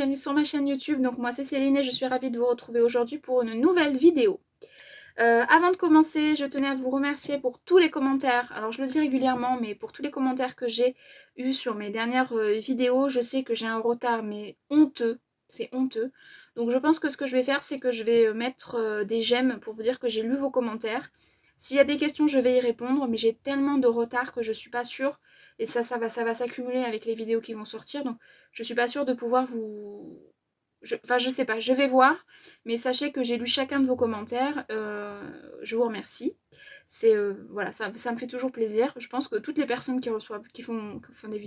bienvenue sur ma chaîne YouTube. Donc moi c'est Céline et je suis ravie de vous retrouver aujourd'hui pour une nouvelle vidéo. Avant de commencer, je tenais à vous remercier pour tous les commentaires. Alors je le dis régulièrement, mais pour tous les commentaires que j'ai eus sur mes dernières vidéos, je sais que j'ai un retard mais honteux, c'est honteux. Donc je pense que ce que je vais faire, c'est que je vais mettre des j'aime pour vous dire que j'ai lu vos commentaires. S'il y a des questions, je vais y répondre, mais j'ai tellement de retard que je suis pas sûre, et ça va s'accumuler avec les vidéos qui vont sortir, donc je suis pas sûre de pouvoir vous... Enfin, je sais pas, je vais voir, mais sachez que j'ai lu chacun de vos commentaires, je vous remercie. C'est voilà, ça me fait toujours plaisir. Je pense que toutes les personnes qui font des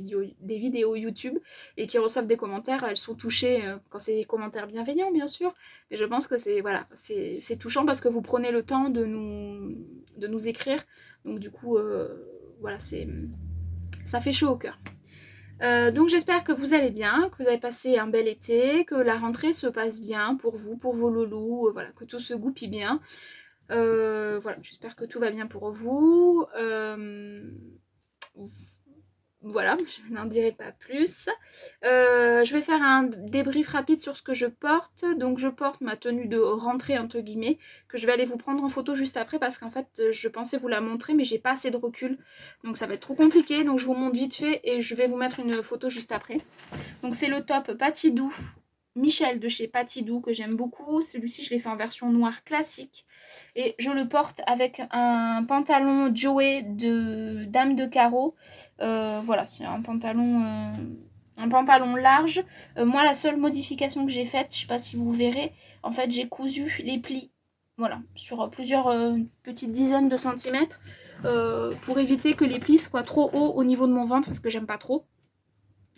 vidéos YouTube et qui reçoivent des commentaires, elles sont touchées quand c'est des commentaires bienveillants, bien sûr. Mais je pense que c'est voilà, c'est touchant parce que vous prenez le temps de nous écrire. Donc du coup, voilà, ça fait chaud au cœur. Donc j'espère que vous allez bien, que vous avez passé un bel été, que la rentrée se passe bien pour vous, pour vos loulous, voilà, que tout se goupille bien. Voilà, j'espère que tout va bien pour vous. Voilà, je n'en dirai pas plus. Je vais faire un débrief rapide sur ce que je porte. Donc je porte ma tenue de rentrée entre guillemets, que je vais aller vous prendre en photo juste après parce qu'en fait je pensais vous la montrer mais j'ai pas assez de recul. Donc ça va être trop compliqué, donc je vous montre vite fait et je vais vous mettre une photo juste après. Donc c'est le top Patidou Michel de chez Patidou que j'aime beaucoup. Celui-ci je l'ai fait en version noire classique. Et je le porte avec un pantalon Joey de Dame de Carreau. Voilà, c'est un pantalon large. Moi la seule modification que j'ai faite, je sais pas si vous verrez, en fait j'ai cousu les plis. Voilà, sur plusieurs petites dizaines de centimètres. Pour éviter que les plis soient trop hauts au niveau de mon ventre parce que j'aime pas trop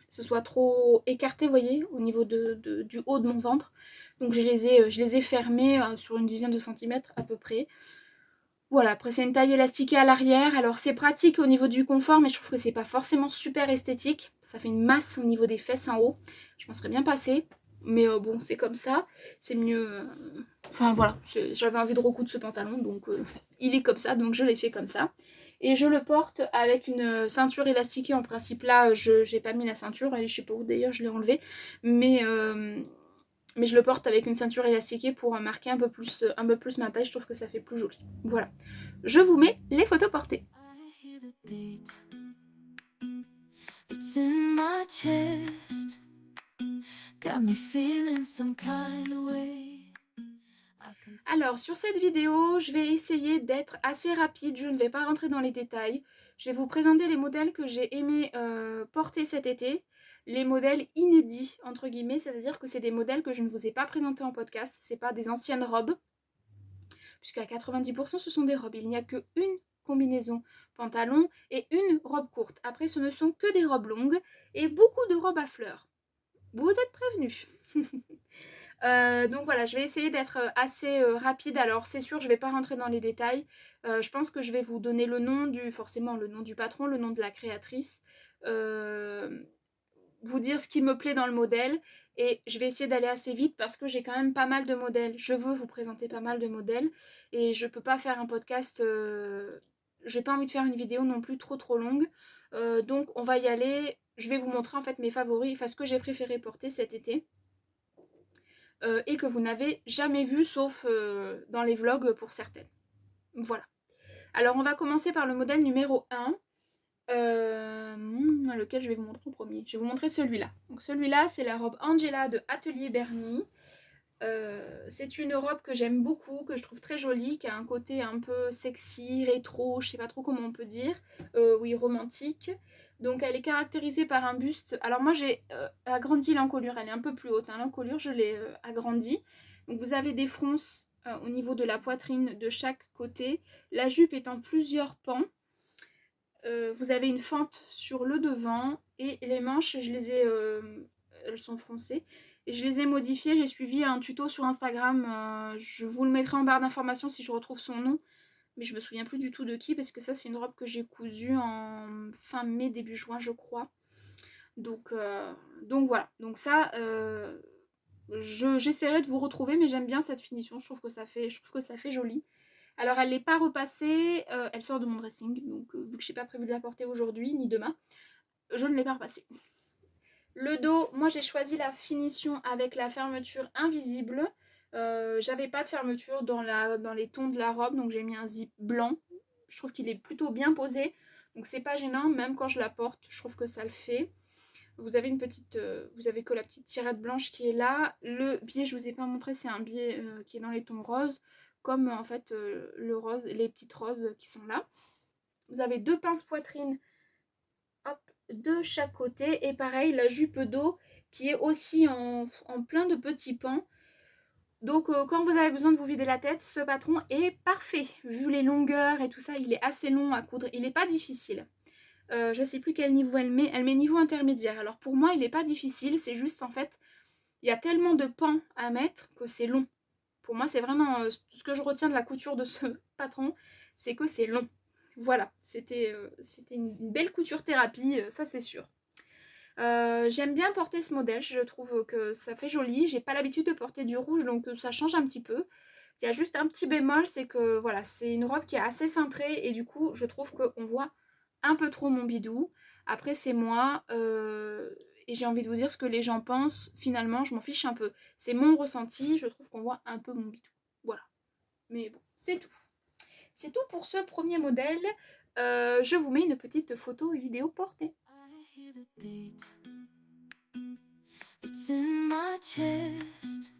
ce soit trop écarté, vous voyez, au niveau du haut de mon ventre. Donc je les ai fermés sur une dizaine de centimètres à peu près. Voilà, après c'est une taille élastiquée à l'arrière. Alors c'est pratique au niveau du confort, mais je trouve que c'est pas forcément super esthétique. Ça fait une masse au niveau des fesses en haut. Je m'en serais bien passée. Mais bon, c'est comme ça. C'est mieux. Enfin voilà, j'avais envie de recoudre ce pantalon, donc il est comme ça, donc je l'ai fait comme ça. Et je le porte avec une ceinture élastiquée. En principe là, je n'ai pas mis la ceinture, et je sais pas où d'ailleurs je l'ai enlevée. Mais je le porte avec une ceinture élastiquée pour marquer un peu plus ma taille. Je trouve que ça fait plus joli. Voilà. Je vous mets les photos portées. It's in my chest, got me feeling some kind of way. Alors sur cette vidéo, je vais essayer d'être assez rapide, je ne vais pas rentrer dans les détails. Je vais vous présenter les modèles que j'ai aimé porter cet été, les modèles inédits entre guillemets, c'est-à-dire que c'est des modèles que je ne vous ai pas présentés en podcast, c'est pas des anciennes robes, puisqu'à 90% ce sont des robes, il n'y a qu'une combinaison pantalon et une robe courte. Après ce ne sont que des robes longues et beaucoup de robes à fleurs. Vous êtes prévenus. Donc voilà, je vais essayer d'être assez rapide. Alors c'est sûr, je ne vais pas rentrer dans les détails. Je pense que je vais vous donner forcément le nom du patron, le nom de la créatrice, vous dire ce qui me plaît dans le modèle. Et je vais essayer d'aller assez vite parce que j'ai quand même pas mal de modèles. Je veux vous présenter pas mal de modèles et je peux pas faire un podcast. J'ai pas envie de faire une vidéo non plus trop longue. Donc on va y aller. Je vais vous montrer en fait mes favoris, enfin ce que j'ai préféré porter cet été. Et que vous n'avez jamais vu sauf dans les vlogs pour certaines. Voilà. Alors on va commencer par le modèle numéro 1. Lequel je vais vous montrer en premier. Je vais vous montrer celui-là. Donc celui-là, c'est la robe Angela de Atelier Bernie. C'est une robe que j'aime beaucoup, que je trouve très jolie, qui a un côté un peu sexy, rétro, je sais pas trop comment on peut dire, oui, romantique. Donc elle est caractérisée par un buste. Alors moi j'ai agrandi l'encolure, elle est un peu plus haute, hein. L'encolure je l'ai agrandie. Donc vous avez des fronces au niveau de la poitrine de chaque côté. La jupe est en plusieurs pans. Vous avez une fente sur le devant et les manches, elles sont froncées. Et je les ai modifiées, j'ai suivi un tuto sur Instagram, je vous le mettrai en barre d'informations si je retrouve son nom, mais je me souviens plus du tout de qui, parce que ça c'est une robe que j'ai cousue en fin mai, début juin je crois. Donc voilà, donc ça, j'essaierai de vous retrouver, mais j'aime bien cette finition, je trouve que ça fait joli. Alors elle n'est pas repassée, elle sort de mon dressing, donc vu que je n'ai pas prévu de la porter aujourd'hui ni demain, je ne l'ai pas repassée. Le dos, moi j'ai choisi la finition avec la fermeture invisible. J'avais pas de fermeture dans les tons de la robe, donc j'ai mis un zip blanc. Je trouve qu'il est plutôt bien posé, donc c'est pas gênant, même quand je la porte, je trouve que ça le fait. Vous avez vous avez que la petite tirette blanche qui est là. Le biais, je vous ai pas montré, c'est un biais qui est dans les tons roses, comme en fait le rose, les petites roses qui sont là. Vous avez 2 pinces poitrine, hop, de chaque côté, et pareil la jupe dos qui est aussi en plein de petits pans. Donc quand vous avez besoin de vous vider la tête, ce patron est parfait. Vu les longueurs et tout ça, il est assez long à coudre, il n'est pas difficile. Je sais plus quel niveau elle met niveau intermédiaire. Alors pour moi il n'est pas difficile, c'est juste en fait, il y a tellement de pans à mettre que c'est long. Pour moi c'est vraiment ce que je retiens de la couture de ce patron, c'est que c'est long. Voilà, c'était une belle couture thérapie, ça c'est sûr. J'aime bien porter ce modèle, je trouve que ça fait joli. J'ai pas l'habitude de porter du rouge, donc ça change un petit peu. Il y a juste un petit bémol, c'est que voilà, c'est une robe qui est assez cintrée et du coup je trouve qu'on voit un peu trop mon bidou. Après c'est moi, et j'ai envie de vous dire ce que les gens pensent, finalement je m'en fiche un peu. C'est mon ressenti, je trouve qu'on voit un peu mon bidou. Voilà. Mais bon, c'est tout. C'est tout pour ce premier modèle. Je vous mets une petite photo et vidéo portée. It's in my chest,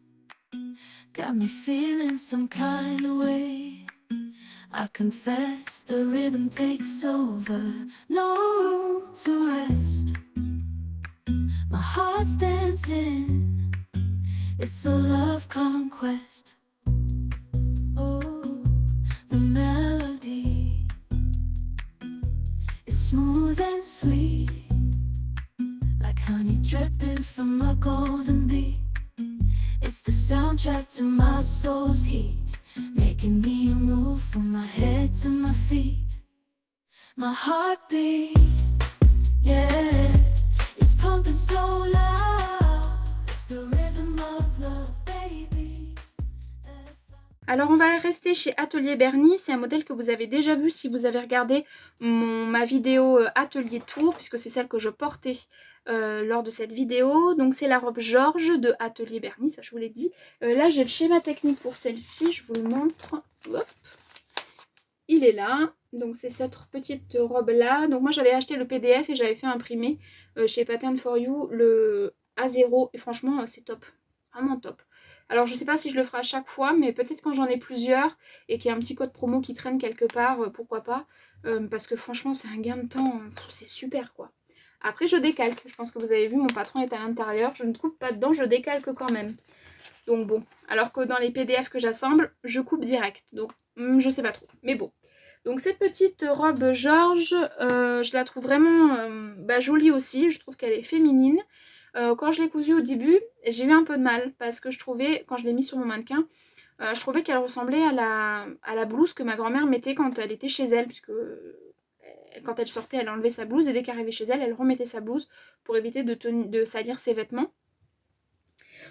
got me feeling some kind of way. I confess the rhythm takes over, no room to rest. My heart's dancing, it's a love conquest. Oh, the melody, it's smooth and sweet, like honey dripping from a golden bee. It's the soundtrack to my soul's heat, making me move from my head to my feet. My heartbeat, yeah, it's pumping so loud. It's the rhythm of love, baby. Alors on va rester chez Atelier Bernie, c'est un modèle que vous avez déjà vu si vous avez regardé ma vidéo Atelier Tour, puisque c'est celle que je portais lors de cette vidéo. Donc c'est la robe Georges de Atelier Bernie, ça je vous l'ai dit. Là j'ai le schéma technique pour celle-ci, je vous le montre. Hop. Il est là, donc c'est cette petite robe là. Donc moi j'avais acheté le PDF et j'avais fait imprimer chez Pattern for You le A0 et franchement c'est top, vraiment top. Alors je sais pas si je le ferai à chaque fois, mais peut-être quand j'en ai plusieurs et qu'il y a un petit code promo qui traîne quelque part, pourquoi pas. Parce que franchement c'est un gain de temps, c'est super quoi. Après je décalque, je pense que vous avez vu mon patron est à l'intérieur, je ne coupe pas dedans, je décalque quand même. Donc bon, alors que dans les PDF que j'assemble, je coupe direct, donc je sais pas trop, mais bon. Donc cette petite robe Georges, je la trouve vraiment jolie aussi, je trouve qu'elle est féminine. Quand je l'ai cousue au début, j'ai eu un peu de mal parce que je trouvais, quand je l'ai mise sur mon mannequin, je trouvais qu'elle ressemblait à la blouse que ma grand-mère mettait quand elle était chez elle, puisque quand elle sortait, elle enlevait sa blouse et dès qu'elle arrivait chez elle, elle remettait sa blouse pour éviter de salir ses vêtements.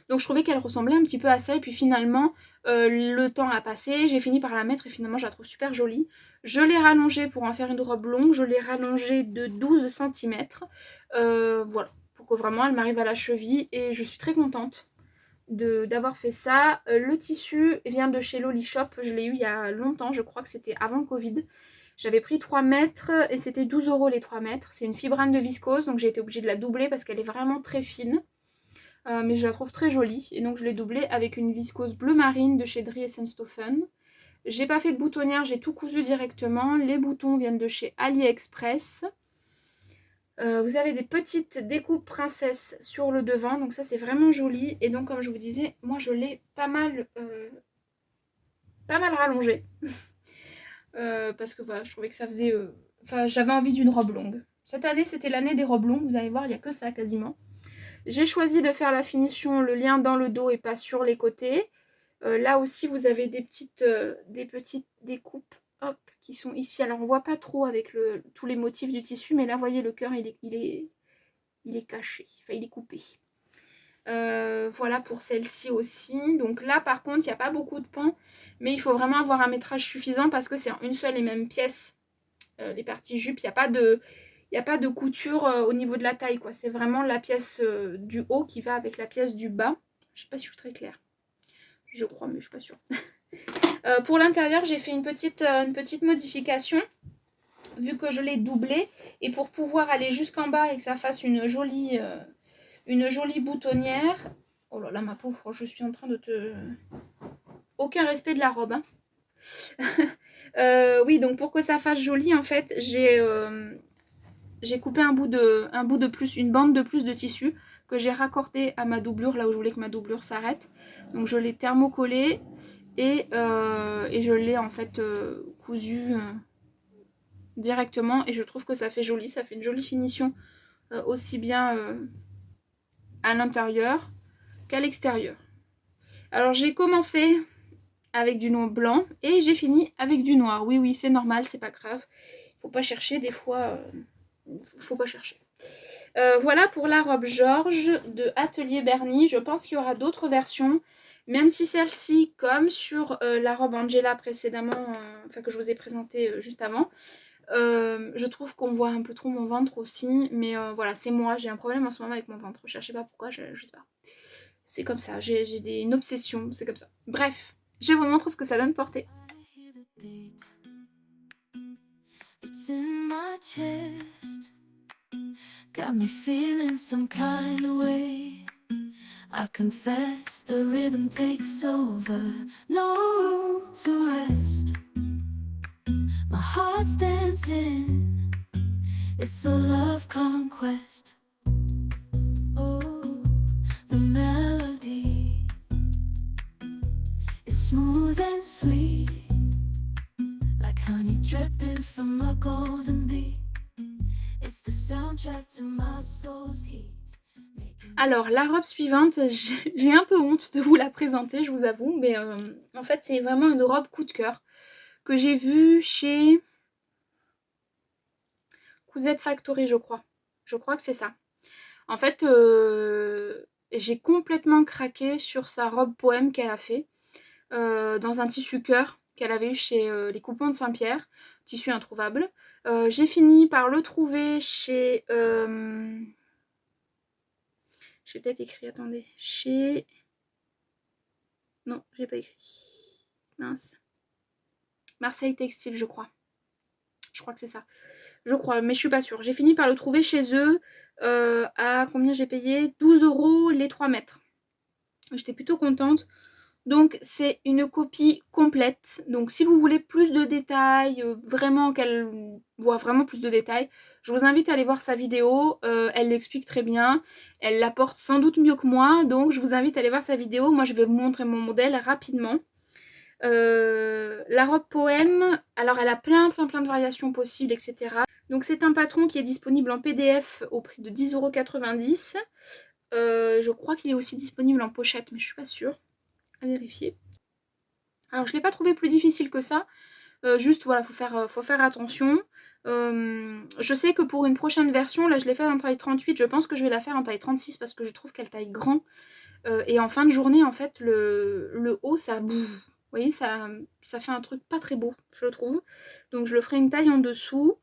Donc je trouvais qu'elle ressemblait un petit peu à ça et puis finalement le temps a passé, j'ai fini par la mettre et finalement je la trouve super jolie. Je l'ai rallongée pour en faire une robe longue, je l'ai rallongée de 12 cm. Voilà, pour que vraiment elle m'arrive à la cheville et je suis très contente d'avoir fait ça. Le tissu vient de chez Loli Shop, je l'ai eu il y a longtemps, je crois que c'était avant le Covid. J'avais pris 3 mètres et c'était 12 € les 3 mètres. C'est une fibrane de viscose, donc j'ai été obligée de la doubler parce qu'elle est vraiment très fine. Mais je la trouve très jolie et donc je l'ai doublée avec une viscose bleu marine de chez Dries & Stoffen. J'ai pas fait de boutonnière, j'ai tout cousu directement. Les boutons viennent de chez AliExpress. Vous avez des petites découpes princesse sur le devant, donc ça c'est vraiment joli. Et donc comme je vous disais, moi je l'ai pas mal rallongée. Parce que voilà, je trouvais que ça faisait... Enfin, j'avais envie d'une robe longue. Cette année c'était l'année des robes longues, vous allez voir, il n'y a que ça quasiment. J'ai choisi de faire la finition, le lien dans le dos et pas sur les côtés. Là aussi, vous avez des petites découpes hop, qui sont ici. Alors, on ne voit pas trop avec tous les motifs du tissu, mais là, vous voyez, le cœur, il est caché. Enfin, il est coupé. Voilà pour celle-ci aussi. Donc là, par contre, il n'y a pas beaucoup de pans, mais il faut vraiment avoir un métrage suffisant parce que c'est en une seule et même pièce. Les parties jupes, il n'y n'y a pas de couture au niveau de la taille, quoi. C'est vraiment la pièce du haut qui va avec la pièce du bas. Je sais pas si je suis très claire. Je crois, mais je suis pas sûre. Pour l'intérieur, j'ai fait une petite modification, vu que je l'ai doublé. Et pour pouvoir aller jusqu'en bas et que ça fasse une jolie boutonnière. Oh là là, ma pauvre, je suis en train de te... Aucun respect de la robe, hein. Oui, donc pour que ça fasse joli, en fait, j'ai coupé un bout de plus, une bande de plus de tissu que j'ai raccordé à ma doublure, là où je voulais que ma doublure s'arrête. Donc je l'ai thermocollé et je l'ai en fait cousu directement et je trouve que ça fait joli, ça fait une jolie finition aussi bien à l'intérieur qu'à l'extérieur. Alors j'ai commencé avec du noir blanc et j'ai fini avec du noir. Oui, c'est normal, c'est pas grave. Faut pas chercher des fois. Faut pas chercher. Voilà pour la robe Georges de Atelier Bernie. Je pense qu'il y aura d'autres versions. Même si celle-ci, comme sur la robe Angela précédemment, enfin que je vous ai présentée juste avant, je trouve qu'on voit un peu trop mon ventre aussi. Mais voilà, c'est moi. J'ai un problème en ce moment avec mon ventre. Cherchez pas pourquoi, je sais pas. C'est comme ça. J'ai une obsession. C'est comme ça. Bref, je vous montre ce que ça donne porter. It's in my chest, got me feeling some kind of way. I confess the rhythm takes over, no room to rest. My heart's dancing, it's a love conquest. Oh, the melody, it's smooth and sweet, like honey dripping from a golden bee. It's the soundtrack to my soul's heat. Alors la robe suivante, j'ai un peu honte de vous la présenter, je vous avoue, mais en fait c'est vraiment une robe coup de cœur que j'ai vue chez Cousette Factory, je crois. Je crois que c'est ça. En fait, j'ai complètement craqué sur sa robe poème qu'elle a fait dans un tissu cœur qu'elle avait eu chez les Coupons de Saint-Pierre, tissu introuvable. J'ai fini par le trouver chez... j'ai peut-être écrit, attendez, chez... Non, j'ai pas écrit. Mince. Marseille Textile, je crois. Je crois que c'est ça. Je crois, mais je suis pas sûre. J'ai fini par le trouver chez eux à combien j'ai payé 12 € les 3 mètres. J'étais plutôt contente. Donc c'est une copie complète. Donc si vous voulez plus de détails, vraiment qu'elle voit vraiment plus de détails, je vous invite à aller voir sa vidéo. Elle l'explique très bien. Elle la porte sans doute mieux que moi. Donc je vous invite à aller voir sa vidéo. Moi je vais vous montrer mon modèle rapidement. La robe poème, alors elle a plein de variations possibles, etc. Donc c'est un patron qui est disponible en PDF au prix de 10,90 €. Je crois qu'il est aussi disponible en pochette, mais je suis pas sûre. À vérifier. Alors je l'ai pas trouvé plus difficile que ça. Juste voilà, faut faire attention. Je sais que pour une prochaine version, là je l'ai fait en taille 38, je pense que je vais la faire en taille 36 parce que je trouve qu'elle taille grand. Et en fin de journée, en fait, le haut, ça boue. Vous voyez, ça fait un truc pas très beau, je le trouve. Donc je le ferai une taille en dessous.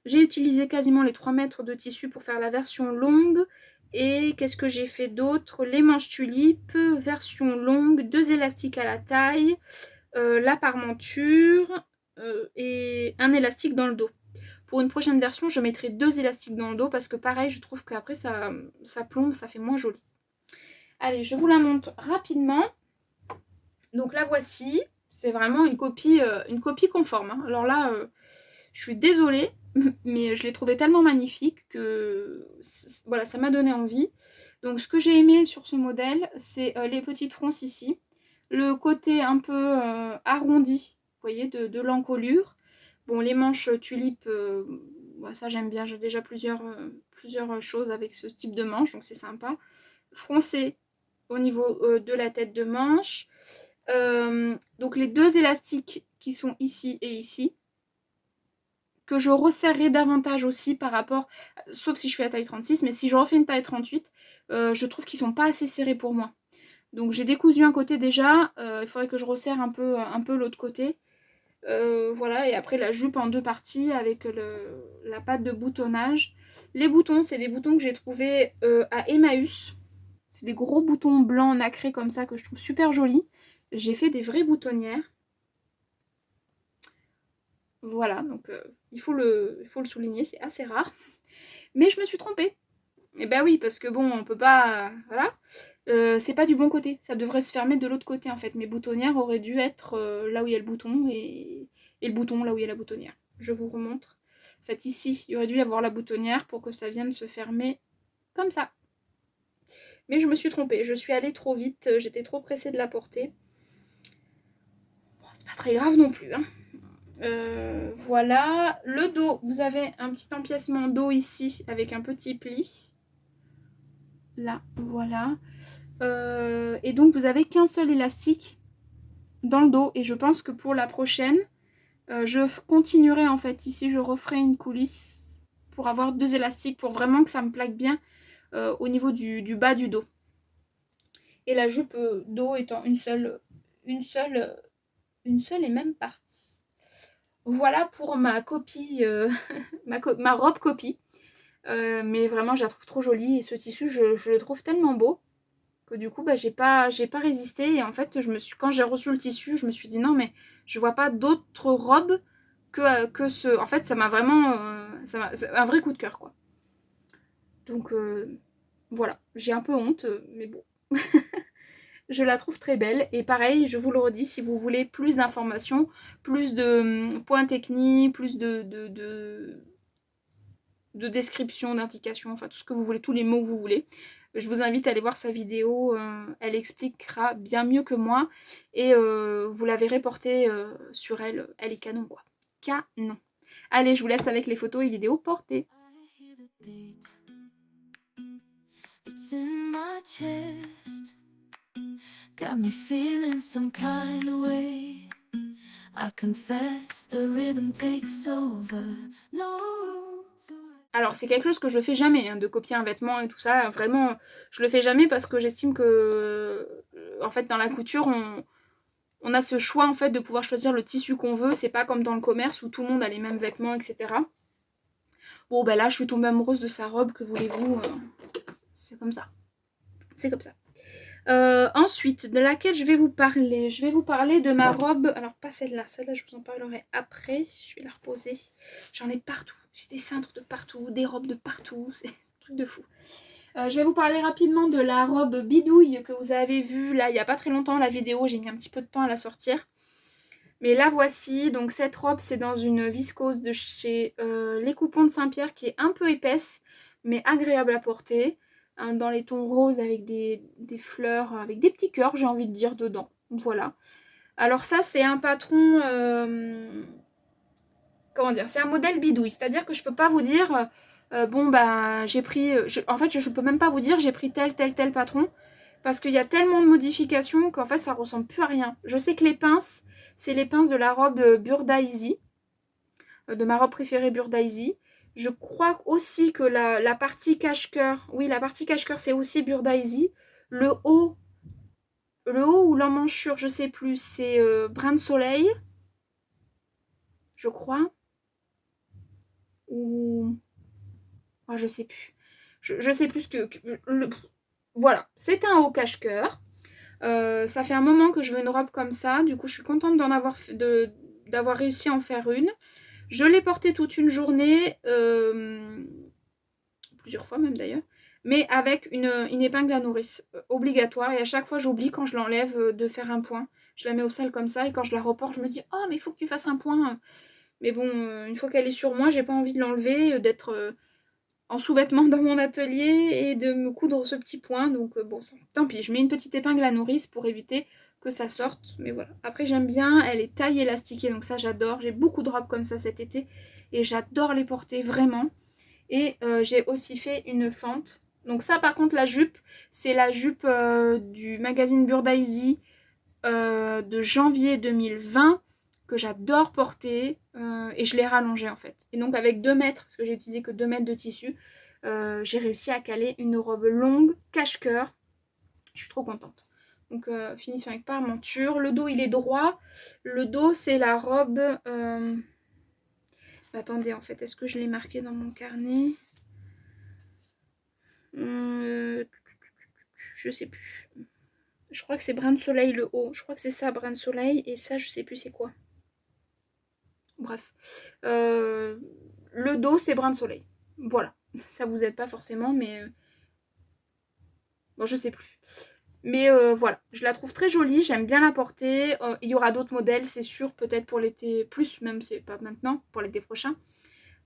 J'ai utilisé quasiment les 3 mètres de tissu pour faire la version longue. Et qu'est-ce que j'ai fait d'autre? Les manches tulipes, version longue, 2 élastiques à la taille, la parmenture et un élastique dans le dos. Pour une prochaine version, je mettrai 2 élastiques dans le dos parce que pareil, je trouve qu'après ça plombe, ça fait moins joli. Allez, je vous la montre rapidement. Donc la voici. C'est vraiment une copie conforme, hein. Alors là, je suis désolée, mais je l'ai trouvée tellement magnifique que voilà, ça m'a donné envie. Donc ce que j'ai aimé sur ce modèle, c'est les petites fronces ici. Le côté un peu arrondi, vous voyez, de l'encolure. Bon, les manches tulipes, ça j'aime bien. J'ai déjà plusieurs choses avec ce type de manche, donc c'est sympa. Froncé au niveau de la tête de manche. Donc les 2 élastiques qui sont ici et ici, que je resserrerai davantage aussi par rapport, sauf si je fais la taille 36, mais si je refais une taille 38, je trouve qu'ils sont pas assez serrés pour moi. Donc j'ai décousu un côté déjà, il faudrait que je resserre un peu l'autre côté. Voilà, et après la jupe en 2 parties avec la patte de boutonnage. Les boutons, c'est des boutons que j'ai trouvés à Emmaüs. C'est des gros boutons blancs nacrés comme ça que je trouve super jolis. J'ai fait des vraies boutonnières. Voilà, donc il faut le souligner, c'est assez rare. Mais je me suis trompée. Et ben oui, parce que bon, on peut pas... voilà. C'est pas du bon côté. Ça devrait se fermer de l'autre côté en fait. Mes boutonnières auraient dû être là où il y a le bouton et le bouton là où il y a la boutonnière. Je vous remontre. En fait, ici, il aurait dû y avoir la boutonnière pour que ça vienne se fermer comme ça. Mais je me suis trompée. Je suis allée trop vite. J'étais trop pressée de la porter. Bon, c'est pas très grave non plus, hein. Voilà, le dos, vous avez un petit empiècement dos ici avec un petit pli. Là, voilà. Et donc vous avez qu'un seul élastique dans le dos. Et je pense que pour la prochaine, je continuerai en fait. Ici, je referai une coulisse pour avoir 2 élastiques pour vraiment que ça me plaque bien au niveau du bas du dos. Et la jupe dos étant une seule et même partie. Voilà pour ma copie, ma robe copie. Mais vraiment, je la trouve trop jolie. Et ce tissu, je le trouve tellement beau que du coup, bah, j'ai pas résisté. Et en fait, quand j'ai reçu le tissu, je me suis dit non, mais je vois pas d'autres robes que ce. En fait, ça m'a vraiment. C'est un vrai coup de cœur, quoi. Donc voilà, j'ai un peu honte, mais bon. Je la trouve très belle. Et pareil, je vous le redis, si vous voulez plus d'informations, plus de points techniques, plus de description, d'indication, enfin tout ce que vous voulez, tous les mots que vous voulez. Je vous invite à aller voir sa vidéo, elle expliquera bien mieux que moi. Et vous la verrez portée sur elle, elle est canon quoi. Canon. Allez, je vous laisse avec les photos et vidéos portées. It's in my chest. Got me feeling some kind of way. I confess the rhythm takes over. No. Alors c'est quelque chose que je fais jamais, hein, de copier un vêtement et tout ça. Vraiment, je le fais jamais parce que j'estime que, en fait, dans la couture, on a ce choix en fait de pouvoir choisir le tissu qu'on veut. C'est pas comme dans le commerce où tout le monde a les mêmes vêtements, etc. Bon, ben là, je suis tombée amoureuse de sa robe, que voulez-vous, c'est comme ça. C'est comme ça. Ensuite, de laquelle je vais vous parler. Je vais vous parler de ma robe. Alors, pas celle-là. Celle-là, je vous en parlerai après. Je vais la reposer. J'en ai partout. J'ai des cintres de partout, des robes de partout. C'est un truc de fou. Je vais vous parler rapidement de la robe bidouille que vous avez vue là il n'y a pas très longtemps la vidéo. J'ai mis un petit peu de temps à la sortir. Mais la voici. Donc, cette robe, c'est dans une viscose de chez Les Coupons de Saint-Pierre qui est un peu épaisse, mais agréable à porter. Dans les tons roses avec des fleurs, avec des petits cœurs, j'ai envie de dire, dedans. Voilà. Alors ça, c'est un patron... comment dire? C'est un modèle bidouille. C'est-à-dire que je peux pas vous dire... bon, bah, j'ai pris... en fait, je peux même pas vous dire j'ai pris tel patron. Parce qu'il y a tellement de modifications qu'en fait, ça ressemble plus à rien. Je sais que les pinces, c'est les pinces de la robe Burda Easy. De ma robe préférée Burda Easy. Je crois aussi que la partie cache-cœur, oui, la partie cache-cœur, c'est aussi Burda Easy. Le haut ou l'emmanchure, je sais plus, c'est Brin de Soleil, je crois. Ou... oh, je sais plus. Je sais plus voilà, c'est un haut cache-cœur. Ça fait un moment que je veux une robe comme ça. Du coup, je suis contente d'avoir réussi à en faire une. Je l'ai portée toute une journée, plusieurs fois même d'ailleurs, mais avec une épingle à nourrice obligatoire. Et à chaque fois, j'oublie quand je l'enlève de faire un point. Je la mets au sale comme ça et quand je la reporte, je me dis oh mais il faut que tu fasses un point. Mais bon, une fois qu'elle est sur moi, j'ai pas envie de l'enlever, d'être en sous-vêtements dans mon atelier et de me coudre ce petit point. Donc bon, tant pis, je mets une petite épingle à nourrice pour éviter que ça sorte. Mais voilà. Après, j'aime bien, elle est taille élastiquée, donc ça j'adore. J'ai beaucoup de robes comme ça cet été et j'adore les porter vraiment. Et j'ai aussi fait une fente. Donc ça par contre la jupe, c'est la jupe du magazine Burda Easy de janvier 2020 que j'adore porter et je l'ai rallongée en fait. Et donc avec 2 mètres, parce que j'ai utilisé que 2 mètres de tissu, j'ai réussi à caler une robe longue cache-cœur. Je suis trop contente. Donc finition avec parmenture. Le dos il est droit. Le dos c'est la robe... Attendez, en fait, est-ce que je l'ai marqué dans mon carnet? Je sais plus. Je crois que c'est brin de soleil le haut. Je crois que c'est ça, brin de soleil. Et ça, je sais plus c'est quoi. Bref. Le dos, c'est brin de soleil. Voilà. Ça vous aide pas forcément, mais... Bon, je sais plus. Mais voilà, je la trouve très jolie, j'aime bien la porter. Il y aura d'autres modèles, c'est sûr, peut-être pour l'été plus, même si c'est pas maintenant, pour l'été prochain.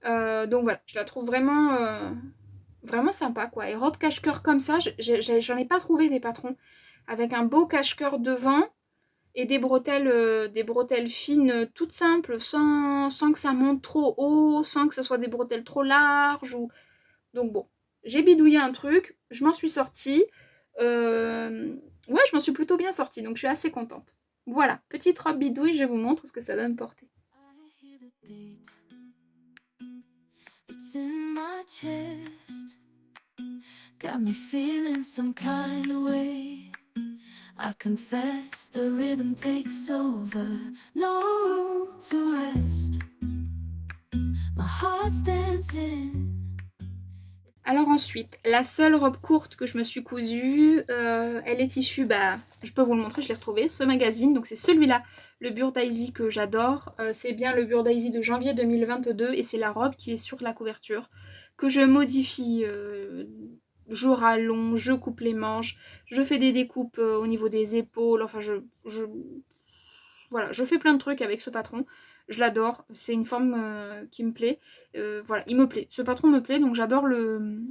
Donc voilà, je la trouve vraiment sympa, quoi. Et robe cache-cœur comme ça, j'en ai pas trouvé des patrons. Avec un beau cache-cœur devant et des bretelles fines, toutes simples, sans que ça monte trop haut, sans que ce soit des bretelles trop larges. Donc bon, j'ai bidouillé un truc, je m'en suis sortie. Ouais, je m'en suis plutôt bien sortie, donc je suis assez contente. Voilà, petite robe bidouille, je vous montre ce que ça donne porter. It's in my chest, got me feeling some kind of way. I confess the rhythm takes over, no room to rest. My heart's dancing. Alors ensuite, la seule robe courte que je me suis cousue, elle est issue, je peux vous le montrer, je l'ai retrouvée, ce magazine, donc c'est celui-là, le Burdaisy que j'adore, c'est bien le Burdaisy de janvier 2022 et c'est la robe qui est sur la couverture, que je modifie, je rallonge, je coupe les manches, je fais des découpes au niveau des épaules, enfin voilà, je fais plein de trucs avec ce patron. Je l'adore, c'est une forme qui me plaît. Voilà, il me plaît. Ce patron me plaît, donc j'adore le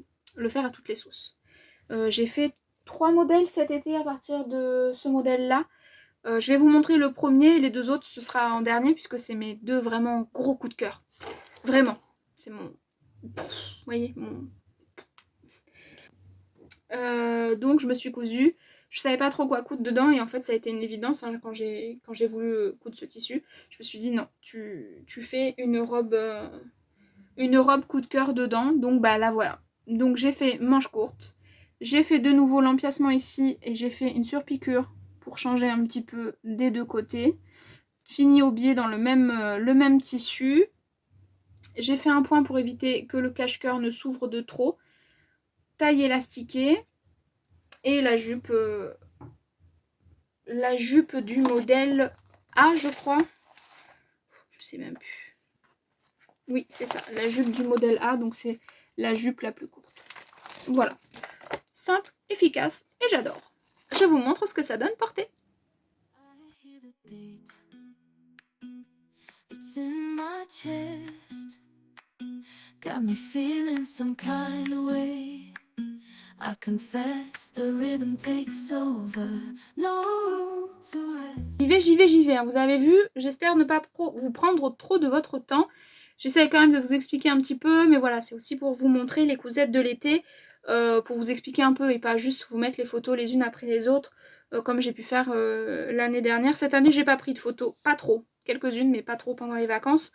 faire à toutes les sauces. J'ai fait 3 modèles cet été à partir de ce modèle-là. Je vais vous montrer le premier, et les 2 autres, ce sera en dernier, puisque c'est mes 2 vraiment gros coups de cœur. Vraiment. C'est mon... Vous voyez, mon... Donc je me suis cousue. Je savais pas trop quoi coudre dedans et en fait ça a été une évidence hein, quand j'ai voulu coudre ce tissu. Je me suis dit non, tu fais une robe coup de cœur dedans. Donc là voilà. Donc j'ai fait manche courte. J'ai fait de nouveau l'empiècement ici et j'ai fait une surpiqûre pour changer un petit peu des 2 côtés. Fini au biais dans le même tissu. J'ai fait un point pour éviter que le cache-cœur ne s'ouvre de trop. Taille élastiquée. Et la jupe du modèle A, je crois. Je sais même plus. Oui, c'est ça, la jupe du modèle A, donc c'est la jupe la plus courte. Voilà. Simple, efficace, et j'adore. Je vous montre ce que ça donne porté. It's in my chest, got me feeling some kind of way. I confess the rhythm takes over, no room to rest. J'y vais, hein. Vous avez vu, j'espère ne pas vous prendre trop de votre temps. J'essaie quand même de vous expliquer un petit peu, mais voilà, c'est aussi pour vous montrer les cousettes de l'été, pour vous expliquer un peu et pas juste vous mettre les photos les unes après les autres, comme j'ai pu faire l'année dernière. Cette année, j'ai pas pris de photos, pas trop, quelques-unes, mais pas trop pendant les vacances.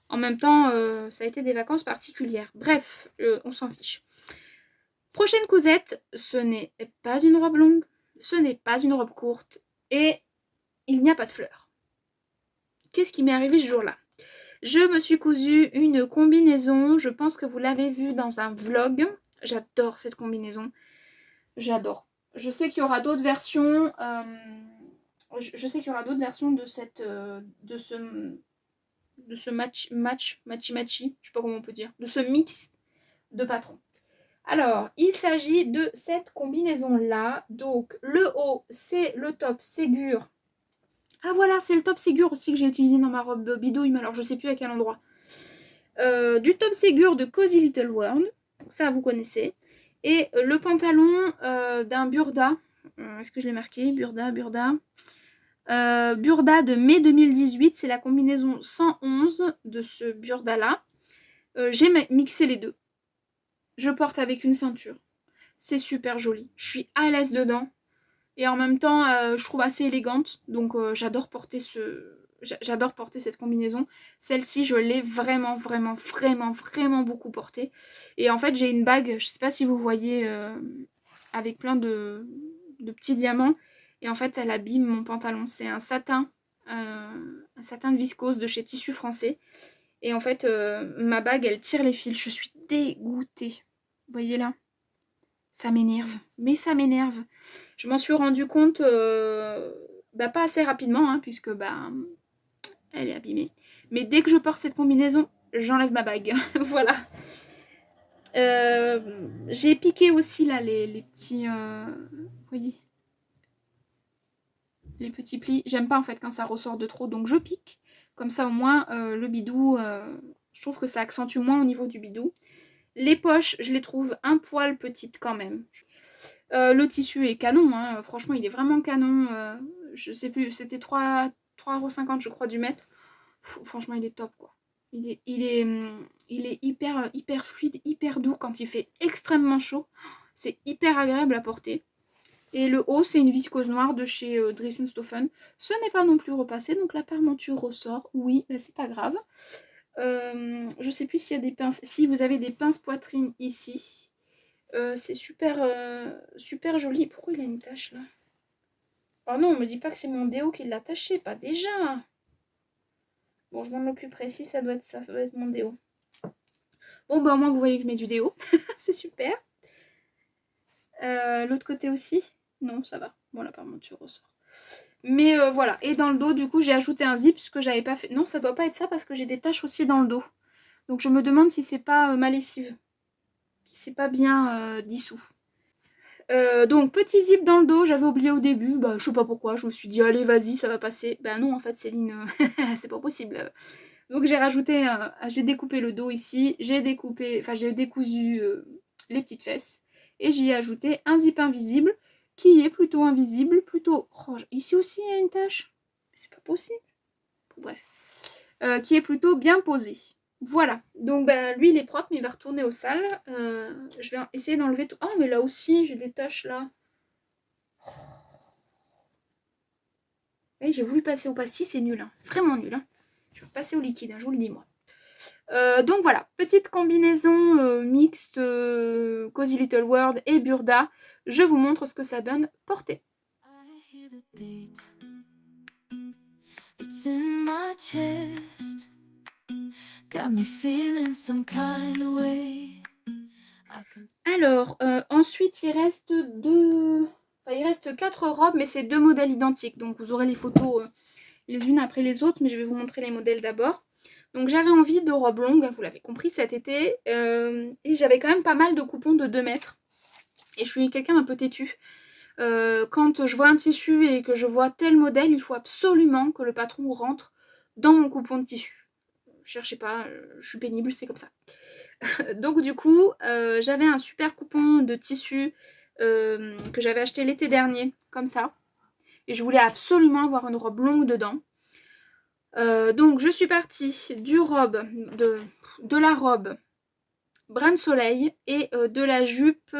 En même temps, ça a été des vacances particulières. Bref, on s'en fiche. Prochaine cousette, ce n'est pas une robe longue, ce n'est pas une robe courte, et il n'y a pas de fleurs. Qu'est-ce qui m'est arrivé ce jour-là? Je me suis cousu une combinaison, je pense que vous l'avez vu dans un vlog. J'adore cette combinaison, j'adore. Je sais qu'il y aura d'autres versions, je sais qu'il y aura d'autres versions de ce matchy, je sais pas comment on peut dire, de ce mix de patrons. Alors, il s'agit de cette combinaison-là. Donc, le haut, c'est le top Ségur. Ah voilà, c'est le top Ségur aussi que j'ai utilisé dans ma robe bidouille, mais alors je sais plus à quel endroit. Du top Ségur de Cozy Little World. Ça, vous connaissez. Et le pantalon d'un Burda. Est-ce que je l'ai marqué? Burda. Burda de mai 2018. C'est la combinaison 111 de ce Burda-là. J'ai mixé les deux. Je porte avec une ceinture. C'est super joli. Je suis à l'aise dedans. Et en même temps, je trouve assez élégante. Donc j'adore porter cette combinaison. Celle-ci, je l'ai vraiment beaucoup portée. Et en fait, j'ai une bague, je sais pas si vous voyez, avec plein de petits diamants. Et en fait, elle abîme mon pantalon. C'est un satin de viscose de chez Tissu Français. Et en fait, ma bague, elle tire les fils. Je suis dégoûtée. Vous voyez là? Ça m'énerve. Mais ça m'énerve. Je m'en suis rendu compte pas assez rapidement, hein, puisque elle est abîmée. Mais dès que je porte cette combinaison, j'enlève ma bague. Voilà. J'ai piqué aussi là les petits... vous voyez, les petits plis. J'aime pas en fait quand ça ressort de trop, donc je pique. Comme ça au moins le bidou, je trouve que ça accentue moins au niveau du bidou. Les poches, je les trouve un poil petites quand même. Le tissu est canon, hein. Franchement il est vraiment canon. Je sais plus, c'était 3,50 € je crois du mètre. Franchement il est top quoi. Il est hyper fluide, hyper doux quand il fait extrêmement chaud. C'est hyper agréable à porter. Et le haut, c'est une viscose noire de chez Dries & Stoffen. Ce n'est pas non plus repassé, donc la fermeture ressort. Oui, mais c'est pas grave. Je sais plus s'il y a des pinces. Si, vous avez des pinces poitrine ici. C'est super joli. Pourquoi il a une tache là? Oh non, on me dit pas que c'est mon déo qui l'a taché, pas déjà. Bon, je m'en occuperai. Si, ça doit être ça doit être mon déo. Bon, au moins vous voyez que je mets du déo. C'est super. L'autre côté aussi? Non, ça va. Bon, la fermeture ressort. Mais voilà. Et dans le dos, du coup, j'ai ajouté un zip, ce que j'avais pas fait. Non, ça doit pas être ça parce que j'ai des taches aussi dans le dos. Donc je me demande si c'est pas ma lessive. Si c'est pas bien dissous. Donc petit zip dans le dos, j'avais oublié au début, je sais pas pourquoi, je me suis dit allez vas-y ça va passer. Non en fait Céline, c'est pas possible. Donc j'ai rajouté, j'ai découpé le dos ici, j'ai décousu les petites fesses et j'y ai ajouté un zip invisible qui est plutôt invisible, plutôt... Oh, ici aussi il y a une tache, c'est pas possible. Bref, qui est plutôt bien posé. Voilà, donc lui il est propre mais il va retourner aux salles. Je vais essayer d'enlever tout. Oh mais là aussi j'ai des taches là. Oui, j'ai voulu passer au pastis, c'est nul, hein. C'est vraiment nul. Hein. Je vais passer au liquide, hein, je vous le dis moi. Donc voilà, petite combinaison mixte Cozy Little World et Burda. Je vous montre ce que ça donne porté. It's in my chest. Got me feeling some kind of way. Alors, ensuite il reste il reste 4 robes, mais c'est 2 modèles identiques. Donc vous aurez les photos les unes après les autres, mais je vais vous montrer les modèles d'abord. Donc j'avais envie de robes longues, vous l'avez compris, cet été. Et j'avais quand même pas mal de coupons de 2 mètres. Et je suis quelqu'un d'un peu têtu. Quand je vois un tissu et que je vois tel modèle, il faut absolument que le patron rentre dans mon coupon de tissu. Cherchez pas, je suis pénible, c'est comme ça. Donc du coup, j'avais un super coupon de tissu que j'avais acheté l'été dernier, comme ça. Et je voulais absolument avoir une robe longue dedans. Donc je suis partie de la robe Brin Soleil et de la jupe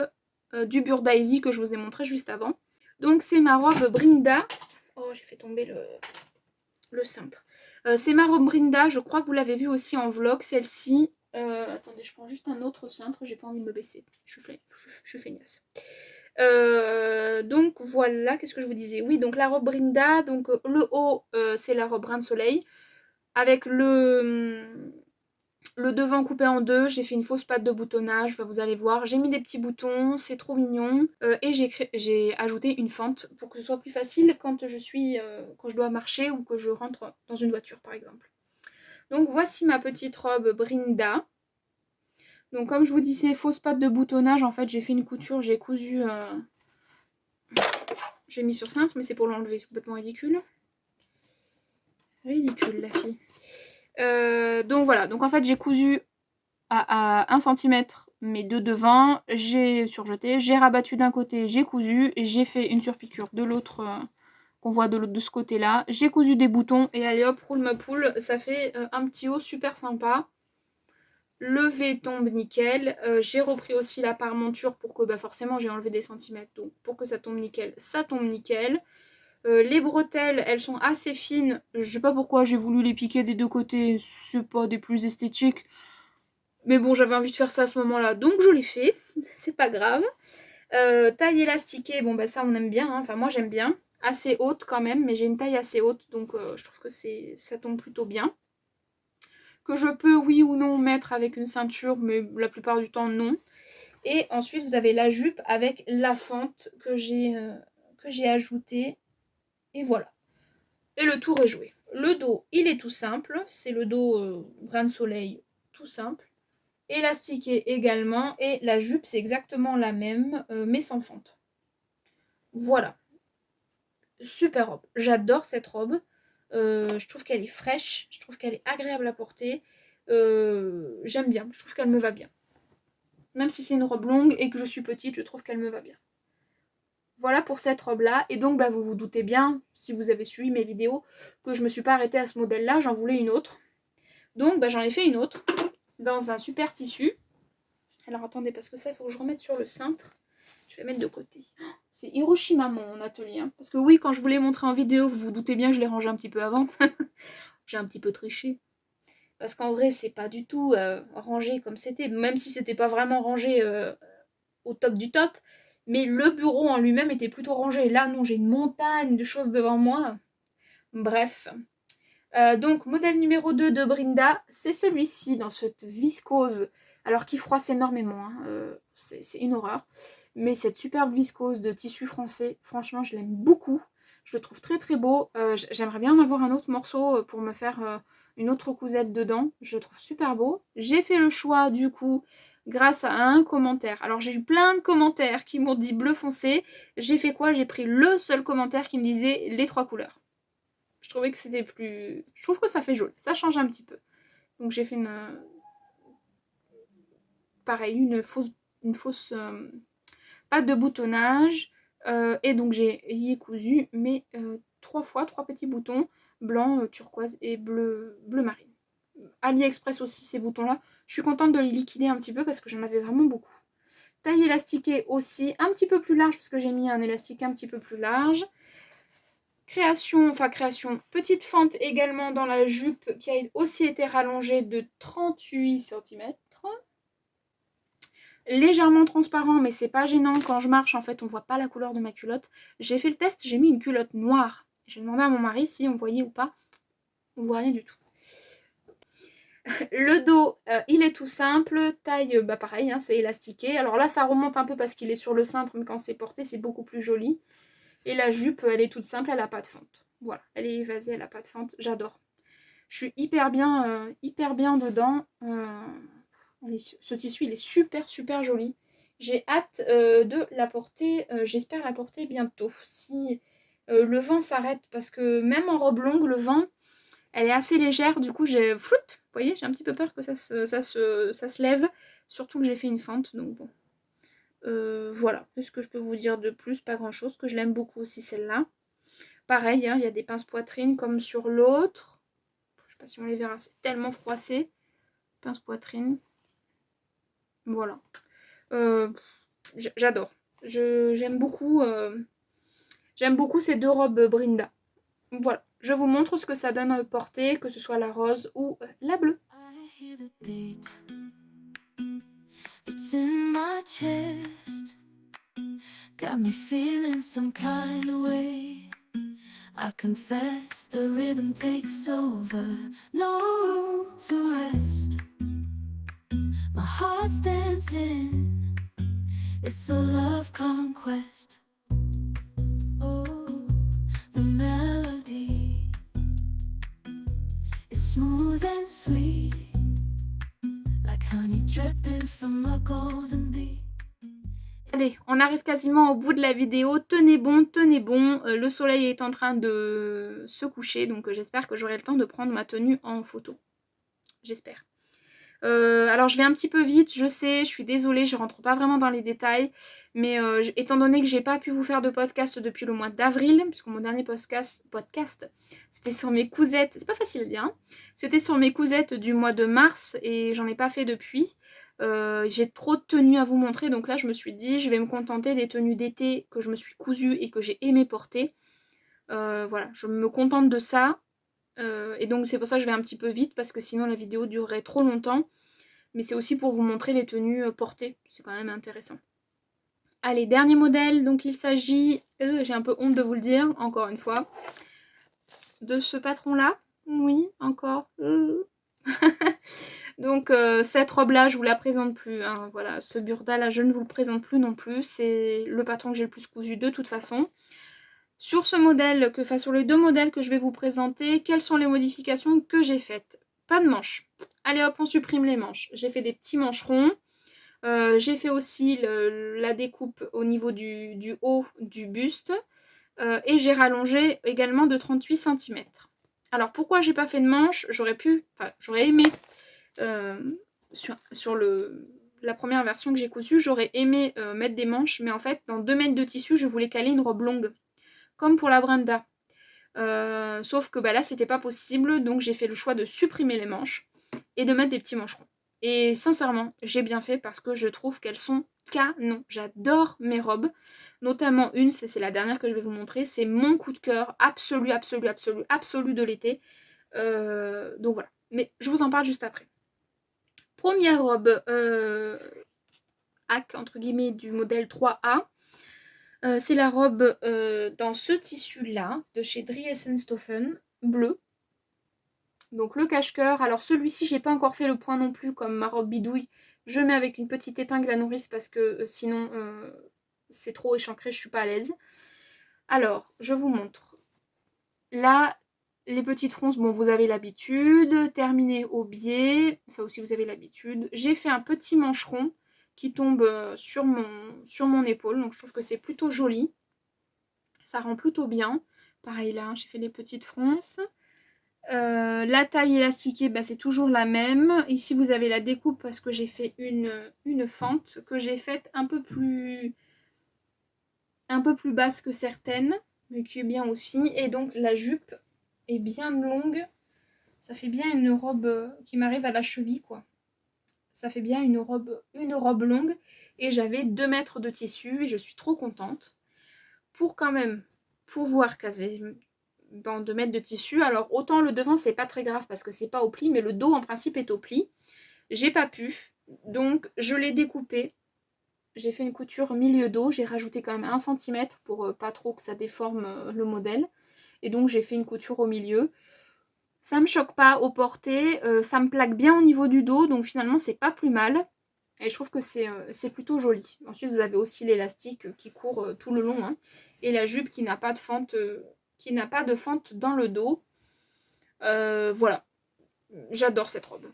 du Burda Easy que je vous ai montré juste avant. Donc c'est ma robe Brinda. Oh, j'ai fait tomber le cintre. C'est ma robe Brinda, je crois que vous l'avez vue aussi en vlog, celle-ci. Attendez, je prends juste un autre cintre, j'ai pas envie de me baisser. Je suis feignasse. Donc voilà, qu'est-ce que je vous disais? Oui, donc la robe Brinda, donc le haut, c'est la robe Brin Soleil. Avec le devant coupé en deux, j'ai fait une fausse patte de boutonnage, vous allez voir. J'ai mis des petits boutons, c'est trop mignon. Et j'ai ajouté une fente pour que ce soit plus facile quand quand je dois marcher ou que je rentre dans une voiture par exemple. Donc voici ma petite robe Brinda. Donc comme je vous disais, fausse patte de boutonnage, en fait j'ai fait une couture, j'ai cousu... J'ai mis sur cintre, mais c'est pour l'enlever, c'est complètement ridicule. Ridicule la fille. Donc voilà, donc en fait j'ai cousu à 1 cm mes deux devant, j'ai surjeté, j'ai rabattu d'un côté, j'ai cousu, j'ai fait une surpiqûre de l'autre qu'on voit de ce côté là, j'ai cousu des boutons et allez hop, roule ma poule, ça fait un petit haut super sympa. Le V tombe nickel, j'ai repris aussi la parmenture pour que forcément j'ai enlevé des centimètres, donc pour que ça tombe nickel, ça tombe nickel. Les bretelles, elles sont assez fines. Je sais pas pourquoi j'ai voulu les piquer des deux côtés. C'est pas des plus esthétiques. Mais bon, j'avais envie de faire ça à ce moment-là. Donc je l'ai fait. C'est pas grave. Taille élastiquée, bon ça on aime bien. Hein. Enfin moi j'aime bien. assez haute quand même, mais j'ai une taille assez haute, donc je trouve que ça tombe plutôt bien. Que je peux, oui ou non, mettre avec une ceinture, mais la plupart du temps, non. Et ensuite, vous avez la jupe avec la fente que j'ai ajoutée. Et voilà. Et le tour est joué. Le dos, il est tout simple. C'est le dos grain de soleil, tout simple. Élastiqué également. Et la jupe, c'est exactement la même, mais sans fente. Voilà. Super robe. J'adore cette robe. Je trouve qu'elle est fraîche. Je trouve qu'elle est agréable à porter. J'aime bien. Je trouve qu'elle me va bien. Même si c'est une robe longue et que je suis petite, je trouve qu'elle me va bien. Voilà pour cette robe-là. Et donc, vous vous doutez bien, si vous avez suivi mes vidéos, que je ne me suis pas arrêtée à ce modèle-là. J'en voulais une autre. Donc, j'en ai fait une autre dans un super tissu. Alors, attendez, parce que ça, il faut que je remette sur le cintre. Je vais mettre de côté. C'est Hiroshima, mon atelier. Hein. Parce que oui, quand je vous l'ai montré en vidéo, vous vous doutez bien que je l'ai rangé un petit peu avant. J'ai un petit peu triché. Parce qu'en vrai, c'est pas du tout rangé comme c'était. Même si c'était pas vraiment rangé au top du top. Mais le bureau en lui-même était plutôt rangé. Là, non, j'ai une montagne de choses devant moi. Bref. Donc, modèle numéro 2 de Brinda, c'est celui-ci, dans cette viscose. Alors, qui froisse énormément. Hein. C'est une horreur. Mais cette superbe viscose de tissu français, franchement, je l'aime beaucoup. Je le trouve très très beau. J'aimerais bien en avoir un autre morceau pour me faire une autre cousette dedans. Je le trouve super beau. J'ai fait le choix, du coup, grâce à un commentaire. Alors, j'ai eu plein de commentaires qui m'ont dit bleu foncé. J'ai fait quoi? J'ai pris le seul commentaire qui me disait les 3 couleurs. Je trouvais que c'était plus... Je trouve que ça fait joli. Ça change un petit peu. Donc, j'ai fait pareil, une fausse pas de boutonnage. Et donc j'ai y cousu mes 3 fois, 3 petits boutons, blanc, turquoise et bleu marine. AliExpress aussi, ces boutons-là. Je suis contente de les liquider un petit peu parce que j'en avais vraiment beaucoup. Taille élastiquée aussi, un petit peu plus large parce que j'ai mis un élastique un petit peu plus large. Création, petite fente également dans la jupe qui a aussi été rallongée de 38 cm. Légèrement transparent, mais c'est pas gênant. Quand je marche, en fait, on voit pas la couleur de ma culotte. J'ai fait le test, j'ai mis une culotte noire. J'ai demandé à mon mari si on voyait ou pas. On voit rien du tout. Le dos, il est tout simple. Taille, pareil, hein, c'est élastiqué. Alors là, ça remonte un peu parce qu'il est sur le cintre, mais quand c'est porté, c'est beaucoup plus joli. Et la jupe, elle est toute simple, elle a pas de fente. Voilà, elle est évasée, elle a pas de fente. J'adore. Je suis hyper bien dedans. Ce tissu, il est super, super joli. J'ai hâte de la porter. J'espère la porter bientôt. Si le vent s'arrête, parce que même en robe longue, le vent, elle est assez légère. Du coup, j'ai... Vous voyez, j'ai un petit peu peur que ça se lève. Surtout que j'ai fait une fente, donc bon. Voilà, qu'est-ce que je peux vous dire de plus? Pas grand-chose, que je l'aime beaucoup aussi celle-là. Pareil, hein, il y a des pinces poitrine comme sur l'autre. Je sais pas si on les verra, c'est tellement froissé. Pince poitrine. Voilà. J'adore. J'aime beaucoup ces deux robes Brinda. Voilà. Je vous montre ce que ça donne porter, que ce soit la rose ou la bleue. It's in my chest, got me feeling some kind of way. I confess the rhythm takes over, no room to rest. My heart's dancing, it's a love conquest. Oh, the melody, it's smooth and sweet, like honey dripping from a golden bee. Allez, on arrive quasiment au bout de la vidéo. Tenez bon, tenez bon. Le soleil est en train de se coucher, donc j'espère que j'aurai le temps de prendre ma tenue en photo. J'espère. Alors je vais un petit peu vite, je sais, je suis désolée, je rentre pas vraiment dans les détails, mais étant donné que j'ai pas pu vous faire de podcast depuis le mois d'avril, puisque mon dernier podcast c'était sur mes cousettes, c'est pas facile à dire, hein, c'était sur mes cousettes du mois de mars et j'en ai pas fait depuis. J'ai trop de tenues à vous montrer, donc là je me suis dit je vais me contenter des tenues d'été que je me suis cousues et que j'ai aimé porter. Voilà, je me contente de ça. Et donc c'est pour ça que je vais un petit peu vite parce que sinon la vidéo durerait trop longtemps. Mais c'est aussi pour vous montrer les tenues portées, c'est quand même intéressant. Allez, dernier modèle, donc il s'agit, j'ai un peu honte de vous le dire, encore une fois, de ce patron-là. Oui, encore. Donc cette robe-là, je vous la présente plus, hein, voilà, ce burda-là, je ne vous le présente plus non plus. C'est le patron que j'ai le plus cousu de toute façon. Sur ce modèle, sur les deux modèles que je vais vous présenter, quelles sont les modifications que j'ai faites? Pas de manches. Allez hop, on supprime les manches. J'ai fait des petits mancherons. J'ai fait aussi la découpe au niveau du haut du buste. Et j'ai rallongé également de 38 cm. Alors pourquoi j'ai pas fait de manches? J'aurais aimé, sur la première version que j'ai cousue, j'aurais aimé mettre des manches, mais en fait, dans 2 mètres de tissu, je voulais caler une robe longue, comme pour la Brenda. Sauf que là, c'était pas possible, donc j'ai fait le choix de supprimer les manches et de mettre des petits mancherons. Et sincèrement, j'ai bien fait parce que je trouve qu'elles sont canon. J'adore mes robes, notamment une, c'est la dernière que je vais vous montrer, c'est mon coup de cœur absolu, absolu, absolu, absolu de l'été. Donc voilà, mais je vous en parle juste après. Première robe hack, entre guillemets, du modèle 3A. C'est la robe dans ce tissu-là, de chez Driessenstoffen, bleu. Donc le cache-cœur, alors celui-ci, j'ai pas encore fait le point non plus, comme ma robe bidouille. Je mets avec une petite épingle à nourrice parce que sinon, c'est trop échancré, je suis pas à l'aise. Alors, je vous montre. Là, les petites ronces, bon, vous avez l'habitude. Terminé au biais, ça aussi, vous avez l'habitude. J'ai fait un petit mancheron qui tombe sur mon épaule, donc je trouve que c'est plutôt joli. Ça rend plutôt bien. Pareil là, j'ai fait les petites fronces. La taille élastiquée, c'est toujours la même. Ici, vous avez la découpe parce que j'ai fait une fente que j'ai faite un peu plus basse que certaines, mais qui est bien aussi. Et donc, la jupe est bien longue. Ça fait bien une robe qui m'arrive à la cheville, quoi. Ça fait bien une robe longue. Et j'avais 2 mètres de tissu et je suis trop contente. Pour quand même pouvoir caser dans 2 mètres de tissu. Alors autant le devant c'est pas très grave parce que c'est pas au pli, mais le dos en principe est au pli. J'ai pas pu, donc je l'ai découpé. J'ai fait une couture milieu dos, j'ai rajouté quand même 1 cm pour pas trop que ça déforme le modèle. Et donc j'ai fait une couture au milieu. Ça me choque pas au porté, ça me plaque bien au niveau du dos, donc finalement c'est pas plus mal. Et je trouve que c'est plutôt joli. Ensuite vous avez aussi l'élastique qui court tout le long, hein, et la jupe qui n'a pas de fente dans le dos. Voilà, j'adore cette robe.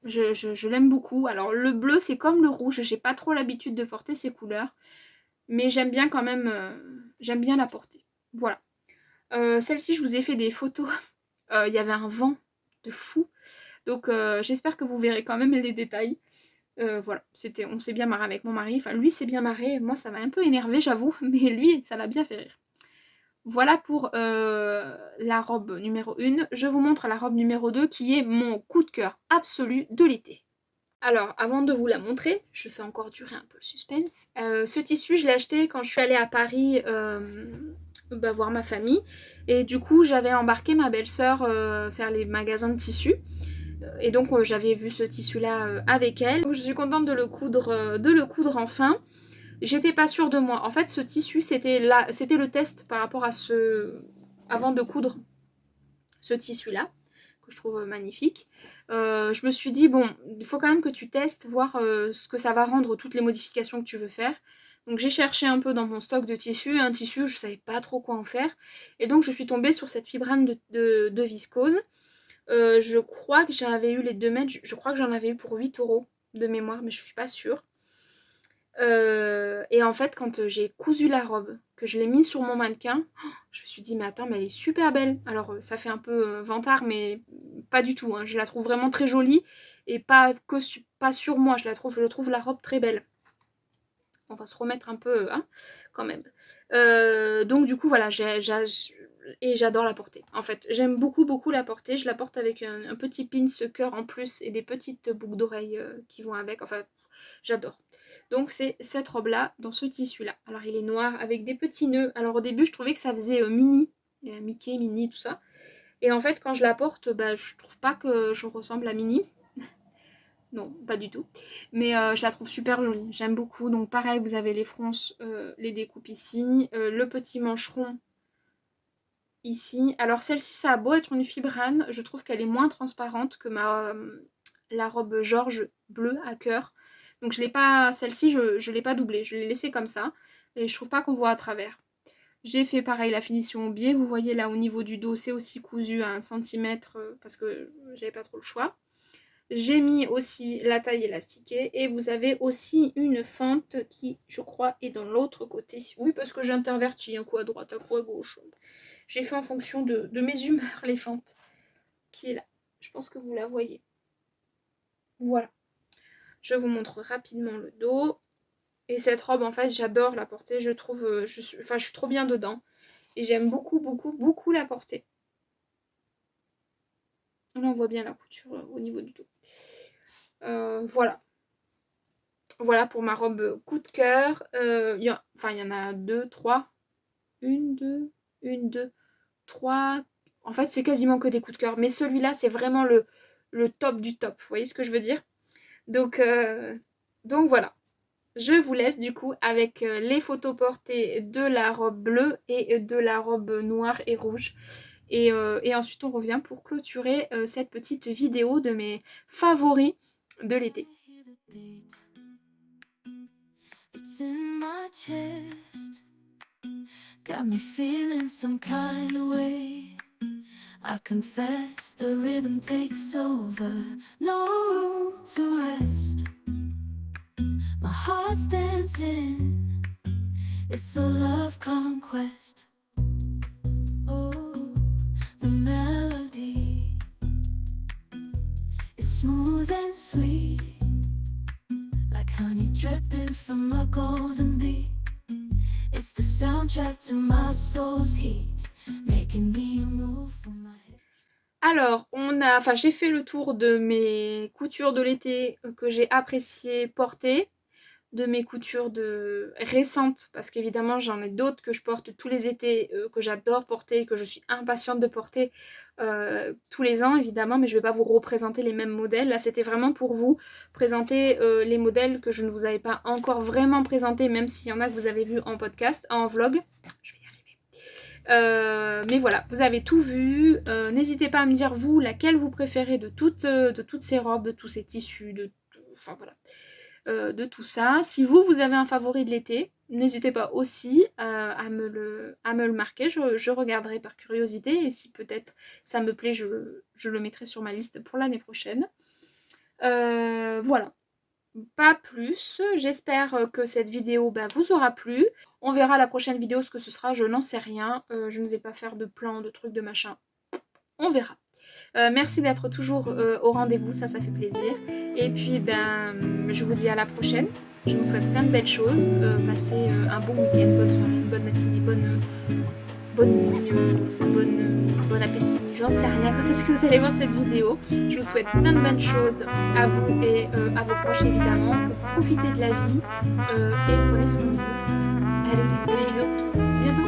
Je l'aime beaucoup. Alors le bleu c'est comme le rouge, j'ai pas trop l'habitude de porter ces couleurs, mais j'aime bien quand même, j'aime bien la porter. Voilà. Celle-ci je vous ai fait des photos, il y avait un vent de fou, donc j'espère que vous verrez quand même les détails. Voilà, on s'est bien marré avec mon mari, enfin lui s'est bien marré, moi ça m'a un peu énervé j'avoue, mais lui ça l'a bien fait rire. Voilà pour la robe numéro 1. Je vous montre la robe numéro 2 qui est mon coup de cœur absolu de l'été. Alors, avant de vous la montrer, je fais encore durer un peu le suspense. Ce tissu, je l'ai acheté quand je suis allée à Paris voir ma famille. Et du coup, j'avais embarqué ma belle-sœur faire les magasins de tissus. Et donc, j'avais vu ce tissu-là avec elle. Donc, je suis contente de le coudre enfin. J'étais pas sûre de moi. En fait, ce tissu, c'était le test par rapport à avant de coudre ce tissu-là, que je trouve magnifique. Je me suis dit, bon, il faut quand même que tu testes, voir ce que ça va rendre, toutes les modifications que tu veux faire. Donc j'ai cherché un peu dans mon stock de tissus, un tissu, je savais pas trop quoi en faire. Et donc je suis tombée sur cette fibrane de viscose. Je crois que j'en avais eu les 2 mètres, je crois que j'en avais eu pour 8 € de mémoire, mais je suis pas sûre. Et en fait, quand j'ai cousu la robe, que je l'ai mise sur mon mannequin, je me suis dit, mais attends, mais elle est super belle. Alors, ça fait un peu vantard, mais pas du tout, hein. Je la trouve vraiment très jolie, et pas sur moi, je trouve la robe très belle. On va se remettre un peu, hein, quand même. Donc, du coup, voilà, et j'adore la porter. En fait, j'aime beaucoup, beaucoup la porter. Je la porte avec un petit pin cœur en plus, et des petites boucles d'oreilles qui vont avec. Enfin, j'adore. Donc c'est cette robe là dans ce tissu là. Alors il est noir avec des petits nœuds. Alors au début je trouvais que ça faisait mini, Mickey, Minnie, tout ça. Et en fait quand je la porte, je trouve pas que je ressemble à Minnie. Non, pas du tout. Mais je la trouve super jolie, j'aime beaucoup. Donc pareil, vous avez les fronces, les découpes ici, le petit mancheron ici. Alors celle-ci, ça a beau être une fibrane, je trouve qu'elle est moins transparente que la robe Georges bleue à cœur. Donc je l'ai pas, celle-ci, je l'ai pas doublée, je l'ai laissée comme ça. Et je trouve pas qu'on voit à travers. J'ai fait pareil la finition au biais. Vous voyez là au niveau du dos, c'est aussi cousu à 1 centimètre parce que j'avais pas trop le choix. J'ai mis aussi la taille élastiquée et vous avez aussi une fente qui, je crois, est dans l'autre côté. Oui, parce que j'intervertis un coup à droite, un coup à gauche. J'ai fait en fonction de mes humeurs les fentes qui est là. Je pense que vous la voyez. Voilà. Je vous montre rapidement le dos. Et cette robe, en fait, j'adore la porter. Je trouve, je suis trop bien dedans. Et j'aime beaucoup, beaucoup, beaucoup la porter. Là, on voit bien la couture au niveau du dos. Voilà. Voilà pour ma robe coup de cœur. Il y en a 2, 3. 1, 2, 3. En fait, c'est quasiment que des coups de cœur. Mais celui-là, c'est vraiment le top du top. Vous voyez ce que je veux dire? Donc voilà. Je vous laisse du coup avec les photos portées de la robe bleue et de la robe noire et rouge. Et ensuite, on revient pour clôturer cette petite vidéo de mes favoris de l'été. It's in my chest, got me feeling some kind of way. I confess the rhythm takes over, no room to rest. My heart's dancing, it's a love conquest. Oh, the melody, it's smooth and sweet, like honey dripping from a golden bee. It's the soundtrack to my soul's heat, making me move from my head. Alors, j'ai fait le tour de mes coutures de l'été que j'ai apprécié porter, de mes coutures récentes, parce qu'évidemment j'en ai d'autres que je porte tous les étés, que j'adore porter, que je suis impatiente de porter tous les ans évidemment, mais je ne vais pas vous représenter les mêmes modèles. Là c'était vraiment pour vous présenter les modèles que je ne vous avais pas encore vraiment présentés, même s'il y en a que vous avez vu en podcast, en vlog. Je vais y arriver. Mais voilà, vous avez tout vu. N'hésitez pas à me dire vous laquelle vous préférez de toutes ces robes, de tous ces tissus, enfin voilà. De tout ça. Si vous avez un favori de l'été, n'hésitez pas aussi à me le marquer. Je regarderai par curiosité et si peut-être ça me plaît, je le mettrai sur ma liste pour l'année prochaine. Voilà. Pas plus. J'espère que cette vidéo vous aura plu. On verra la prochaine vidéo ce que ce sera, je n'en sais rien. Je ne vais pas faire de plans, de trucs, de machin. On verra. Merci d'être toujours au rendez-vous, ça fait plaisir. Et puis je vous dis à la prochaine. Je vous souhaite plein de belles choses. Passez un bon week-end, bonne soirée, une bonne matinée, bonne nuit, bon appétit. J'en sais rien quand est-ce que vous allez voir cette vidéo. Je vous souhaite plein de bonnes choses à vous et à vos proches évidemment. Profitez de la vie et prenez soin de vous. Allez, je vous fais des bisous. À bientôt.